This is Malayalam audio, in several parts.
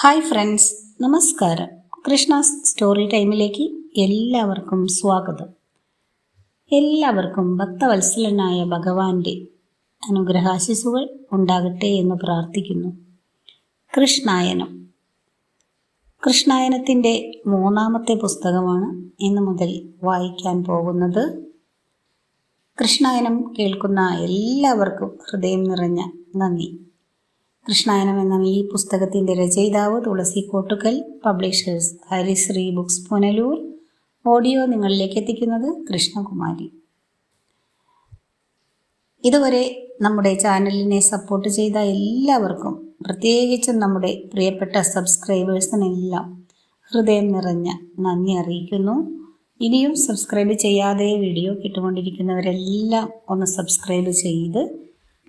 ഹായ് ഫ്രണ്ട്സ്, നമസ്കാരം. കൃഷ്ണാസ് സ്റ്റോറി ടൈമിലേക്ക് എല്ലാവർക്കും സ്വാഗതം. എല്ലാവർക്കും ഭക്തവത്സലനായ ഭഗവാന്റെ അനുഗ്രഹാശിസുകൾ ഉണ്ടാകട്ടെ എന്ന് പ്രാർത്ഥിക്കുന്നു. കൃഷ്ണായനം. കൃഷ്ണായനത്തിൻ്റെ 3-ാമത്തെ പുസ്തകമാണ് ഇന്നു മുതൽ വായിക്കാൻ പോകുന്നത്. കൃഷ്ണായനം കേൾക്കുന്ന എല്ലാവർക്കും ഹൃദയം നിറഞ്ഞ നന്ദി. കൃഷ്ണായനം എന്ന ഈ പുസ്തകത്തിൻ്റെ രചയിതാവ് തുളസി കോട്ടുക്കൽ, പബ്ലിഷേഴ്സ് ഹരിശ്രീ ബുക്സ് പുനലൂർ. ഓഡിയോ നിങ്ങളിലേക്ക് എത്തിക്കുന്നത് കൃഷ്ണകുമാരി. ഇതുവരെ നമ്മുടെ ചാനലിനെ സപ്പോർട്ട് ചെയ്ത എല്ലാവർക്കും, പ്രത്യേകിച്ചും നമ്മുടെ പ്രിയപ്പെട്ട സബ്സ്ക്രൈബേഴ്സിനെല്ലാം ഹൃദയം നിറഞ്ഞ നന്ദി അറിയിക്കുന്നു. ഇനിയും സബ്സ്ക്രൈബ് ചെയ്യാതെ വീഡിയോ കേട്ടുകൊണ്ടിരിക്കുന്നവരെല്ലാം ഒന്ന് സബ്സ്ക്രൈബ് ചെയ്ത്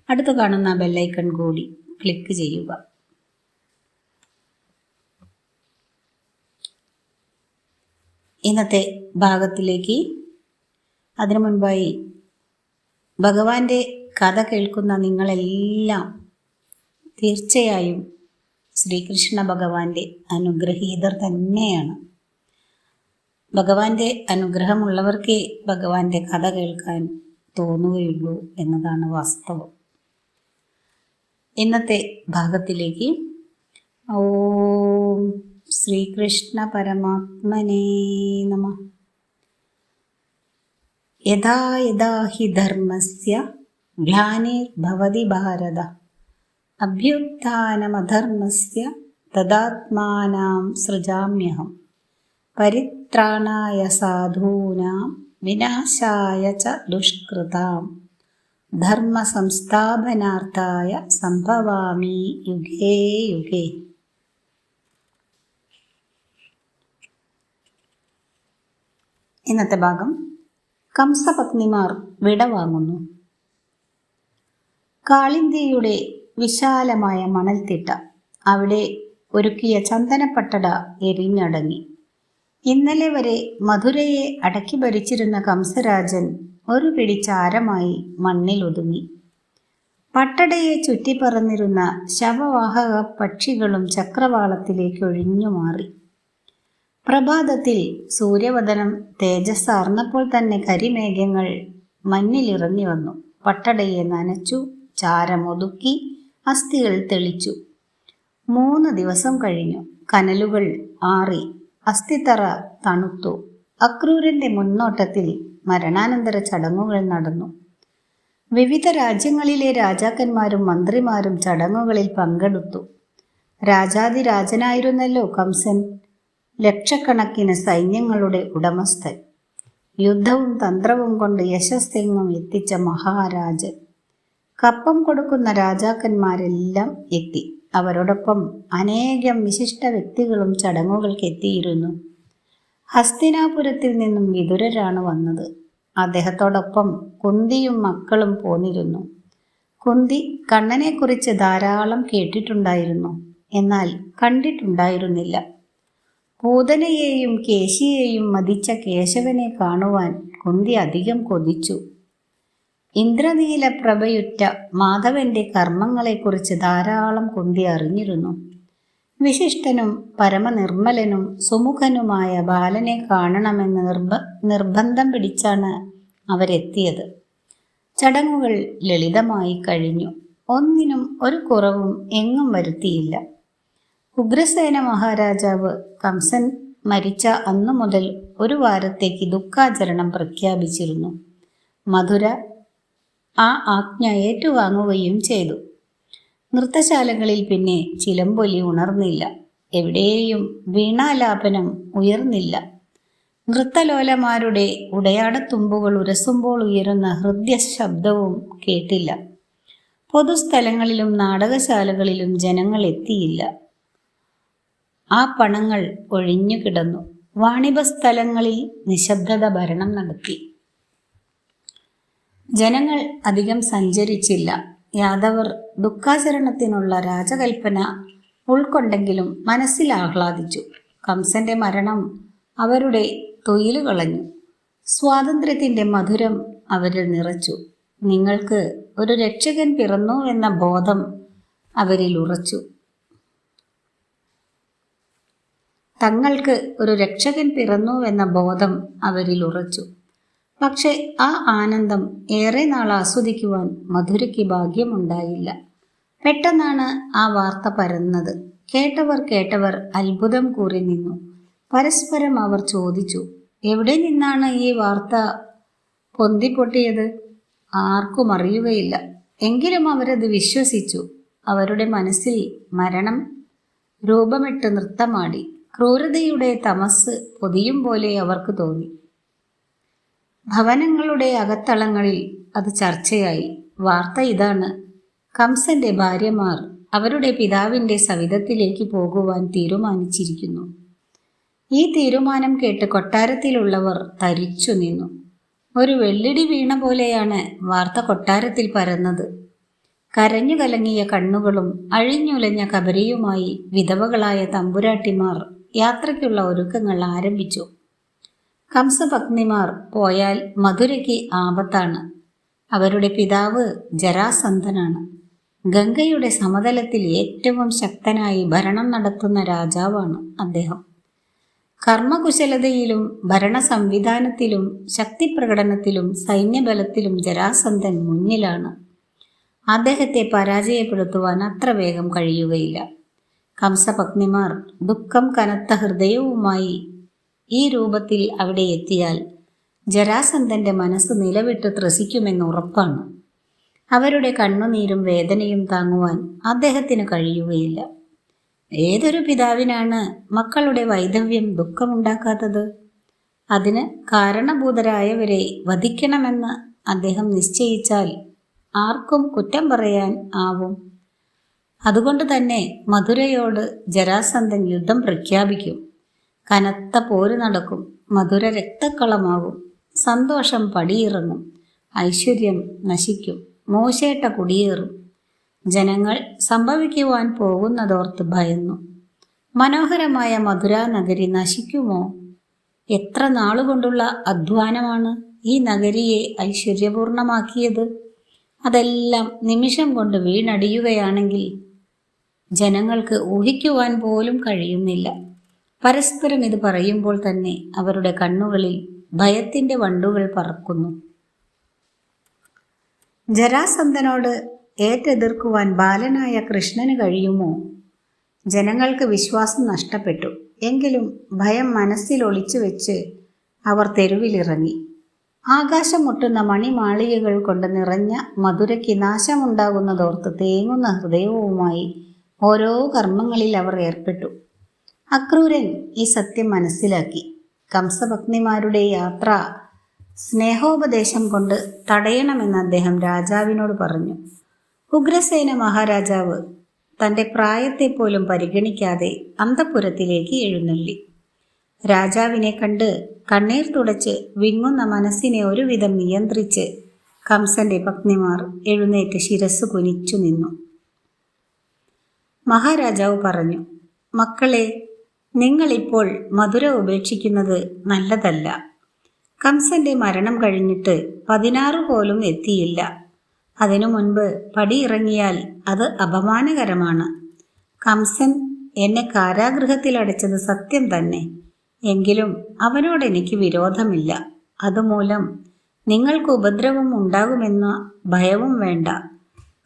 അടുത്ത് കാണുന്ന ബെല്ലൈക്കൺ കൂടി ക്ലിക്ക് ചെയ്യുക. ഇന്നത്തെ ഭാഗത്തിലേക്ക് അതിനു മുൻപായി ഭഗവാന്റെ കഥ കേൾക്കുന്ന നിങ്ങളെല്ലാം തീർച്ചയായും ശ്രീകൃഷ്ണ ഭഗവാന്റെ അനുഗ്രഹീതർ തന്നെയാണ്. ഭഗവാന്റെ അനുഗ്രഹമുള്ളവർക്കേ ഭഗവാന്റെ കഥ കേൾക്കാൻ തോന്നുകയുള്ളൂ എന്നതാണ് വാസ്തവം. ഇന്നത്തെ ഭാഗത്തിലേക്ക്. ഓം ശ്രീകൃഷ്ണ പരമാത്മനേ നമഃ. യഥാ യഥാ ഹി ധർമ്മസ്യ ഗ്ലാനിർഭവതി ഭാരത അഭ്യുത്ഥാനമധർമ്മസ്യ തദാത്മാനാം സൃജാമ്യഹം പരിത്രാണായ സാധൂനാം വിനാശായ ച ദുഷ്കൃതാം ധർമ്മ സംസ്ഥാപനാർത്ഥായ സംഭവാമി യുഗേ യുഗേ. ഇന്നത്തെ ഭാഗം. കംസപത്നിമാർ വിടവാങ്ങുന്നു. കാളിന്ദിയുടെ വിശാലമായ മണൽത്തിട്ട, അവിടെ ഒരുക്കിയ ചന്ദനപ്പട്ടട എരിഞ്ഞടങ്ങി. ഇന്നലെ വരെ മധുരയെ അടക്കി ഭരിച്ചിരുന്ന കംസരാജൻ ഒരു പിടി ചാരമായി മണ്ണിലൊതുങ്ങി. പട്ടടയെ ചുറ്റിപ്പറന്നിരുന്ന ശവവാഹക പക്ഷികളും ചക്രവാളത്തിലേക്ക് ഒഴിഞ്ഞുമാറി. പ്രഭാതത്തിൽ സൂര്യവദനം തേജസ്സാർന്നപ്പോൾ തന്നെ കരിമേഘങ്ങൾ മഞ്ഞിലിറങ്ങി വന്നു. പട്ടടയെ നനച്ചു, ചാരമൊതുക്കി, അസ്ഥികൾ തെളിച്ചു. 3 ദിവസം കഴിഞ്ഞു. കനലുകൾ ആറി, അസ്ഥിത്തറ തണുത്തു. അക്രൂരന്റെ മുന്നോട്ടത്തിൽ മരണാനന്തര ചടങ്ങുകൾ നടന്നു. വിവിധ രാജ്യങ്ങളിലെ രാജാക്കന്മാരും മന്ത്രിമാരും ചടങ്ങുകളിൽ പങ്കെടുത്തു. രാജാതിരാജനായിരുന്നല്ലോ കംസൻ, ലക്ഷക്കണക്കിന് സൈന്യങ്ങളുടെ ഉടമസ്ഥൻ. യുദ്ധവും തന്ത്രവും കൊണ്ട് യശസ്സെങ്ങും എത്തിച്ച മഹാരാജൻ. കപ്പം കൊടുക്കുന്ന രാജാക്കന്മാരെല്ലാം എത്തി. അവരോടൊപ്പം അനേകം വിശിഷ്ട വ്യക്തികളും ചടങ്ങുകൾക്ക് എത്തിയിരുന്നു. ഹസ്തിനാപുരത്തിൽ നിന്നും വിതുരരാണ് വന്നത്. അദ്ദേഹത്തോടൊപ്പം കുന്തിയും മക്കളും പോന്നിരുന്നു. കുന്തി കണ്ണനെക്കുറിച്ച് ധാരാളം കേട്ടിട്ടുണ്ടായിരുന്നു, എന്നാൽ കണ്ടിട്ടുണ്ടായിരുന്നില്ല. പൂതനയെയും കേശിയെയും മതിച്ച കേശവനെ കാണുവാൻ കുന്തി അധികം കൊതിച്ചു. ഇന്ദ്രനീല പ്രഭയുറ്റ മാധവന്റെ കർമ്മങ്ങളെക്കുറിച്ച് ധാരാളം കുന്തി അറിഞ്ഞിരുന്നു. വിശിഷ്ടനും പരമനിർമ്മലനും സുമുഖനുമായ ബാലനെ കാണണമെന്ന് നിർബന്ധം പിടിച്ചാണ് അവരെത്തിയത്. ചടങ്ങുകൾ ലളിതമായി കഴിഞ്ഞു. ഒന്നിനും ഒരു കുറവും എങ്ങും വരുത്തിയില്ല. ഉഗ്രസേന മഹാരാജാവ് കംസൻ മരിച്ച അന്നു മുതൽ 1 വാരത്തേക്ക് ദുഃഖാചരണം പ്രഖ്യാപിച്ചിരുന്നു. മധുര ആ ആജ്ഞ ഏറ്റുവാങ്ങുകയും ചെയ്തു. നൃത്തശാലകളിൽ പിന്നെ ചിലമ്പൊലി ഉണർന്നില്ല. എവിടെയും വീണാലാപനം ഉയർന്നില്ല. നൃത്തലോലമാരുടെ ഉടയാടത്തുമ്പുകൾ ഉരസുമ്പോൾ ഉയരുന്ന ഹൃദ്യ ശബ്ദവും കേട്ടില്ല. പൊതുസ്ഥലങ്ങളിലും നാടകശാലകളിലും ജനങ്ങൾ എത്തിയില്ല. ആ പണങ്ങൾ ഒഴിഞ്ഞു കിടന്നു. വാണിഭസ്ഥലങ്ങളിൽ നിശബ്ദത ഭരണം നടത്തി. ജനങ്ങൾ അധികം സഞ്ചരിച്ചില്ല. യാദവർ ദുഃഖാചരണത്തിനുള്ള രാജകൽപ്പന ഉൾക്കൊണ്ടെങ്കിലും മനസ്സിൽ ആഹ്ലാദിച്ചു. കംസന്റെ മരണം അവരുടെ തൊഴില് കളഞ്ഞു. സ്വാതന്ത്ര്യത്തിൻ്റെ മധുരം അവരിൽ നിറച്ചു. നിങ്ങൾക്ക് ഒരു രക്ഷകൻ പിറന്നു എന്ന ബോധം അവരിൽ ഉറച്ചു. തങ്ങൾക്ക് ഒരു രക്ഷകൻ പിറന്നുവെന്ന ബോധം അവരിൽ ഉറച്ചു. പക്ഷെ ആ ആനന്ദം ഏറെ നാൾ ആസ്വദിക്കുവാൻ മധുരയ്ക്ക് ഭാഗ്യമുണ്ടായില്ല. പെട്ടെന്നാണ് ആ വാർത്ത പരന്നത്. കേട്ടവർ അത്ഭുതം കൂറി നിന്നു. പരസ്പരം അവർ ചോദിച്ചു, എവിടെ നിന്നാണ് ഈ വാർത്ത പൊന്തിപ്പൊട്ടിയത്? ആർക്കും അറിയുകയില്ല. എങ്കിലും അവരത് വിശ്വസിച്ചു. അവരുടെ മനസ്സിൽ മരണം രൂപമിട്ട് നൃത്തമാടി. ക്രൂരതയുടെ തമസ് പൊതിയും പോലെ അവർക്ക് തോന്നി. ഭവനങ്ങളുടെ അകത്തളങ്ങളിൽ അത് ചർച്ചയായി. വാർത്ത ഇതാണ്: കംസന്റെ ഭാര്യമാർ അവരുടെ പിതാവിൻ്റെ സവിധത്തിലേക്ക് പോകുവാൻ തീരുമാനിച്ചിരിക്കുന്നു. ഈ തീരുമാനം കേട്ട് കൊട്ടാരത്തിലുള്ളവർ തരിച്ചു നിന്നു. ഒരു വെള്ളിടി വീണ പോലെയാണ് വാർത്ത കൊട്ടാരത്തിൽ പരന്നത്. കരഞ്ഞു കലങ്ങിയ കണ്ണുകളും അഴിഞ്ഞുലഞ്ഞ കബരിയുമായി വിധവകളായ തമ്പുരാട്ടിമാർ യാത്രയ്ക്കുള്ള ഒരുക്കങ്ങൾ ആരംഭിച്ചു. കംസപത്നിമാർ പോയാൽ മധുരയ്ക്ക് ആപത്താണ്. അവരുടെ പിതാവ് ജരാസന്ധനാണ്. ഗംഗയുടെ സമതലത്തിൽ ഏറ്റവും ശക്തനായി ഭരണം നടത്തുന്ന രാജാവാണ് അദ്ദേഹം. കർമ്മകുശലതയിലും ഭരണ സംവിധാനത്തിലും ശക്തിപ്രകടനത്തിലും സൈന്യബലത്തിലും ജരാസന്ധൻ മുന്നിലാണ്. അദ്ദേഹത്തെ പരാജയപ്പെടുത്തുവാൻ അത്ര വേഗം കഴിയുകയില്ല. കംസപത്നിമാർ ദുഃഖം കനത്ത ഹൃദയവുമായി ഈ രൂപത്തിൽ അവിടെ എത്തിയാൽ ജരാസന്ധന്റെ മനസ്സ് നിലവിട്ട് ത്രസിക്കുമെന്ന് ഉറപ്പാണ്. അവരുടെ കണ്ണുനീരും വേദനയും താങ്ങുവാൻ അദ്ദേഹത്തിന് കഴിയുകയില്ല. ഏതൊരു പിതാവിനാണ് മക്കളുടെ വൈധവ്യം ദുഃഖമുണ്ടാക്കാത്തത്? അതിന് കാരണഭൂതരായവരെ വധിക്കണമെന്ന് അദ്ദേഹം നിശ്ചയിച്ചാൽ ആർക്കും കുറ്റം പറയാൻ ആവും. അതുകൊണ്ട് തന്നെ മധുരയോട് ജരാസന്ധൻ യുദ്ധം പ്രഖ്യാപിക്കും. കനത്ത പോര് നടക്കും. മധുര രക്തക്കളമാകും. സന്തോഷം പടിയിറങ്ങും. ഐശ്വര്യം നശിക്കും. മോശേട്ട കുടിയേറും. ജനങ്ങൾ സംഭവിക്കുവാൻ പോകുന്നതോർത്ത് ഭയന്നു. മനോഹരമായ മധുരാ നഗരി നശിക്കുമോ? എത്ര നാളുകൊണ്ടുള്ള അധ്വാനമാണ് ഈ നഗരിയെ ഐശ്വര്യപൂർണമാക്കിയത്. അതെല്ലാം നിമിഷം കൊണ്ട് വീണടിയുകയാണെങ്കിൽ ജനങ്ങൾക്ക് ഊഹിക്കുവാൻ പോലും കഴിയുന്നില്ല. പരസ്പരം ഇത് പറയുമ്പോൾ തന്നെ അവരുടെ കണ്ണുകളിൽ ഭയത്തിൻ്റെ വണ്ടുകൾ പറക്കുന്നു. ജരാസന്ധനോട് ഏറ്റെതിർക്കുവാൻ ബാലനായ കൃഷ്ണന് കഴിയുമോ? ജനങ്ങൾക്ക് വിശ്വാസം നഷ്ടപ്പെട്ടു. എങ്കിലും ഭയം മനസ്സിൽ ഒളിച്ചു വെച്ച് അവർ തെരുവിലിറങ്ങി. ആകാശം മുട്ടുന്ന മണിമാളികകൾ കൊണ്ട് നിറഞ്ഞ മധുരയ്ക്ക് നാശമുണ്ടാകുന്നതോർത്ത് തേങ്ങുന്ന ഹൃദയവുമായി ഓരോ കർമ്മങ്ങളിൽ അവർ ഏർപ്പെട്ടു. അക്രൂരൻ ഈ സത്യം മനസ്സിലാക്കി. കംസപത്നിമാരുടെ യാത്ര സ്നേഹോപദേശം കൊണ്ട് തടയണമെന്ന് അദ്ദേഹം രാജാവിനോട് പറഞ്ഞു. ഉഗ്രസേന മഹാരാജാവ് തൻ്റെ പ്രായത്തെ പോലും പരിഗണിക്കാതെ അന്തഃപുരത്തിലേക്ക് എഴുന്നള്ളി. രാജാവിനെ കണ്ട് കണ്ണീർ തുടച്ച് വിങ്ങുന്ന മനസ്സിനെ ഒരുവിധം നിയന്ത്രിച്ച് കംസന്റെ പത്നിമാർ എഴുന്നേറ്റ് ശിരസ് കുനിച്ചു നിന്നു. മഹാരാജാവ് പറഞ്ഞു, മക്കളെ, നിങ്ങളിപ്പോൾ മധുര ഉപേക്ഷിക്കുന്നത് നല്ലതല്ല. കംസന്റെ മരണം കഴിഞ്ഞിട്ട് 16 പോലും എത്തിയില്ല. അതിനു മുൻപ് പടിയിറങ്ങിയാൽ അത് അപമാനകരമാണ്. കംസൻ എന്നെ കാരാഗൃഹത്തിൽ അടച്ചത് സത്യം തന്നെ. എങ്കിലും അവനോട് എനിക്ക് വിരോധമില്ല. അതുമൂലം നിങ്ങൾക്ക് ഉപദ്രവം ഉണ്ടാകുമെന്ന ഭയവും വേണ്ട.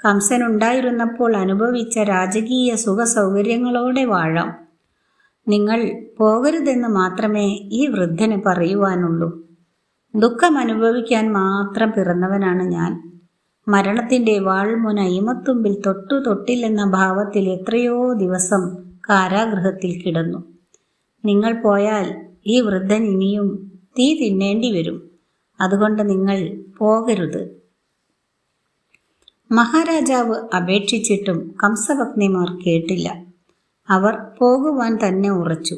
കംസനുണ്ടായിരുന്നപ്പോൾ അനുഭവിച്ച രാജകീയ സുഖ സൗകര്യങ്ങളോടെ വാഴാം. നിങ്ങൾ പോകരുതെന്ന് മാത്രമേ ഈ വൃദ്ധന് പറയുവാനുള്ളൂ. ദുഃഖം അനുഭവിക്കാൻ മാത്രം പിറന്നവനാണ് ഞാൻ. മരണത്തിൻ്റെ വാൾമുന ഇമത്തുമ്പിൽ തൊട്ടില്ലെന്ന ഭാവത്തിൽ എത്രയോ ദിവസം കാരാഗൃഹത്തിൽ കിടന്നു. നിങ്ങൾ പോയാൽ ഈ വൃദ്ധൻ ഇനിയും തീ തിന്നേണ്ടി വരും. അതുകൊണ്ട് നിങ്ങൾ പോകരുത്. മഹാരാജാവ് അപേക്ഷിച്ചിട്ടും കംസപത്നിമാർ കേട്ടില്ല. അവർ പോകുവാൻ തന്നെ ഉറച്ചു.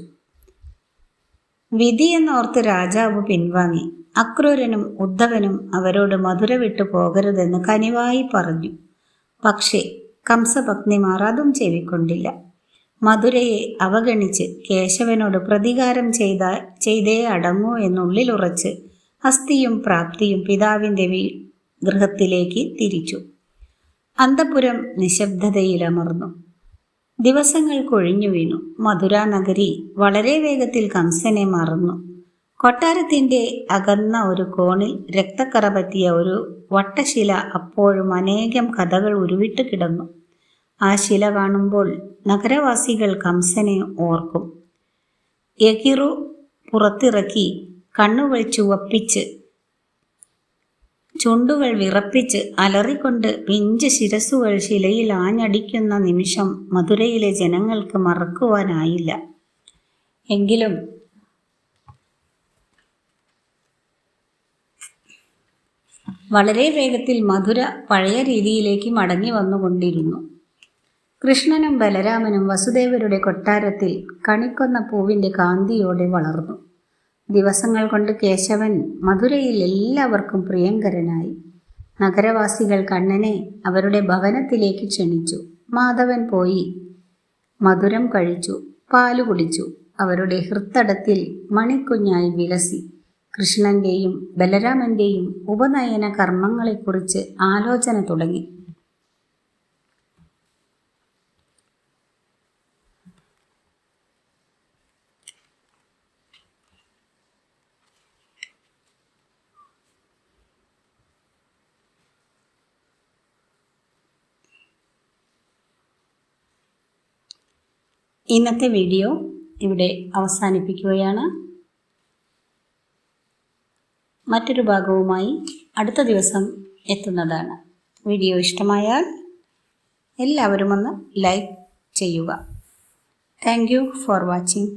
വിധിയെന്നോർത്ത് രാജാവ് പിൻവാങ്ങി. അക്രൂരനും ഉദ്ധവനും അവരോട് മധുര വിട്ടു പോകരുതെന്ന് കനിവായി പറഞ്ഞു. പക്ഷേ കംസപത്നിമാർ അതും ചെവിക്കൊണ്ടില്ല. മധുരയെ അവഗണിച്ച് കേശവനോട് പ്രതികാരം ചെയ്തേ അടങ്ങൂ എന്നുള്ളിലുറച്ച് അസ്ഥിയും പ്രാപ്തിയും പിതാവിൻ്റെ ഗൃഹത്തിലേക്ക് തിരിച്ചു. അന്തഃപുരം നിശബ്ദതയിലമർന്നു. ദിവസങ്ങൾ കൊഴിഞ്ഞു വീണു. മധുരാ നഗരി വളരെ വേഗത്തിൽ കംസനെ മറന്നു. കൊട്ടാരത്തിൻ്റെ അകന്ന ഒരു കോണിൽ രക്തക്കറ പറ്റിയ ഒരു വട്ടശില അപ്പോഴും അനേകം കഥകൾ ഉരുവിട്ട് കിടന്നു. ആ ശില കാണുമ്പോൾ നഗരവാസികൾ കംസനെ ഓർക്കും. യകിറു പുറത്തിറക്കി കണ്ണുകൾ ചുവപ്പിച്ച് ചുണ്ടുകൾ വിറപ്പിച്ച് അലറിക്കൊണ്ട് പിഞ്ച് ശിരസ്സുകൾ ശിലയിൽ ആഞ്ഞടിക്കുന്ന നിമിഷം മധുരയിലെ ജനങ്ങൾക്ക് മറക്കുവാനായില്ല. എങ്കിലും വളരെ വേഗത്തിൽ മധുര പഴയ രീതിയിലേക്ക് മടങ്ങി വന്നുകൊണ്ടിരുന്നു. കൃഷ്ണനും ബലരാമനും വസുദേവരുടെ കൊട്ടാരത്തിൽ കണിക്കൊന്ന പൂവിൻ്റെ കാന്തിയോടെ വളർന്നു. ദിവസങ്ങൾ കൊണ്ട് കേശവൻ മധുരയിൽ എല്ലാവർക്കും പ്രിയങ്കരനായി. നഗരവാസികൾ കണ്ണനെ അവരുടെ ഭവനത്തിലേക്ക് ക്ഷണിച്ചു. മാധവൻ പോയി മധുരം കഴിച്ചു, പാലു കുടിച്ചു. അവരുടെ ഹൃത്തടത്തിൽ മണിക്കുഞ്ഞായി വിലസി. കൃഷ്ണന്റെയും ബലരാമന്റെയും ഉപനയന കർമ്മങ്ങളെക്കുറിച്ച് ആലോചന തുടങ്ങി. ഇന്നത്തെ വീഡിയോ ഇവിടെ അവസാനിപ്പിക്കുകയാണ്. മറ്റൊരു ഭാഗവുമായി അടുത്ത ദിവസം എത്തുന്നതാണ്. വീഡിയോ ഇഷ്ടമായാൽ എല്ലാവരും ഒന്ന് ലൈക്ക് ചെയ്യുക. Thank you for watching.